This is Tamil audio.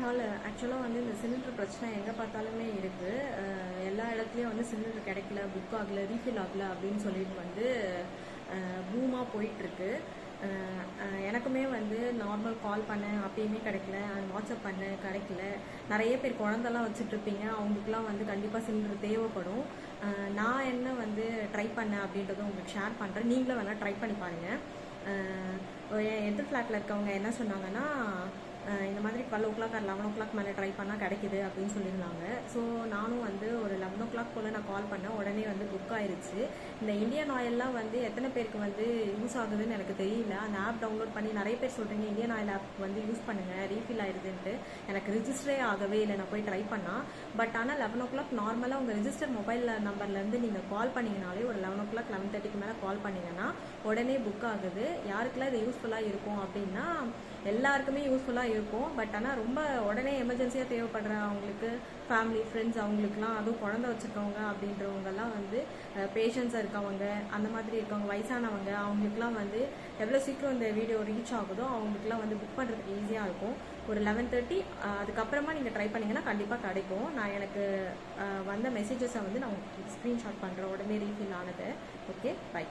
நாள் ஆக்சுவலாக வந்து இந்த சிலிண்டர் பிரச்சனை எங்கே பார்த்தாலுமே இருக்குது. எல்லா இடத்துலையும் வந்து சிலிண்டர் கிடைக்கல, புக் ஆகலை, ரீஃபில் ஆகலை அப்படின்னு சொல்லிட்டு வந்து பூமாக போயிட்டுருக்கு. எனக்குமே வந்து நார்மல் கால் பண்ணேன், அப்பயுமே கிடைக்கல. வாட்ஸ்அப் பண்ணேன், கிடைக்கல. நிறைய பேர் குழந்தெல்லாம் வச்சுட்ருப்பீங்க, அவங்களுக்குலாம் வந்து கண்டிப்பாக சிலிண்டர் தேவைப்படும். நான் என்ன வந்து ட்ரை பண்ணேன் அப்படின்றத உங்களுக்கு ஷேர் பண்ணுறேன். நீங்களும் வேணால் ட்ரை பண்ணி பாருங்கள். என் எதிர் ஃப்ளாட்டில் இருக்கவங்க என்ன சொன்னாங்கன்னா, இந்த மாதிரி 12 o'clock ஆர் 11 o'clock மேலே ட்ரை பண்ணால் கிடைக்குது அப்படின்னு சொல்லியிருந்தாங்க. ஸோ நானும் வந்து ஒரு 11 o'clock போல் நான் கால் பண்ணேன். உடனே வந்து புக் ஆயிடுச்சு. இந்த இந்தியன் ஆயிலெலாம் வந்து எத்தனை பேருக்கு வந்து யூஸ் ஆகுதுன்னு எனக்கு தெரியல. அந்த ஆப் டவுன்லோட் பண்ணி நிறைய பேர் சொல்கிறீங்க இந்தியன் ஆயில் ஆப் வந்து யூஸ் பண்ணுங்கள், ரீஃபில் ஆயிடுதுன்ட்டு. எனக்கு ரிஜிஸ்டரே ஆகவே இல்லை, நான் போய் ட்ரை பண்ணால். பட் ஆனால் 11 o'clock நார்மலாக உங்கள் ரிஜிஸ்டர் மொபைல் நம்பர்லேருந்து நீங்கள் கால் பண்ணிங்கனாலே ஒரு 11 o'clock 11:30க்கு மேலே கால் பண்ணிங்கன்னா உடனே புக் ஆகுது. யாருக்கெல்லாம் இது யூஸ்ஃபுல்லாக இருக்கும் அப்படின்னா எல்லாருக்குமே யூஸ்ஃபுல்லாக இருக்கும். பட் ஆனால் ரொம்ப உடனே எமர்ஜென்சியாக தேவைப்படுற அவங்களுக்கு, ஃபேமிலி ஃப்ரெண்ட்ஸ் அவங்களுக்குலாம், அதுவும் குழந்தை வச்சுருக்கவங்க அப்படின்றவங்கலாம் வந்து பேஷண்ட்ஸாக இருக்கவங்க, அந்த மாதிரி இருக்கவங்க, வயசானவங்க, அவங்களுக்குலாம் வந்து எவ்வளோ சீக்கிரம் இந்த வீடியோ ரீச் ஆகுதோ அவங்களுக்குலாம் வந்து புக் பண்ணுறதுக்கு ஈஸியாக இருக்கும். ஒரு 11:30 அதுக்கப்புறமா நீங்கள் ட்ரை பண்ணிங்கன்னா கண்டிப்பாக கிடைக்கும். நான் எனக்கு வந்த மெசேஜஸை வந்து நான் உங்களுக்கு ஸ்க்ரீன்ஷாட் பண்ணுறேன் உடனே ரீஃபில் ஆனது. Okay, by.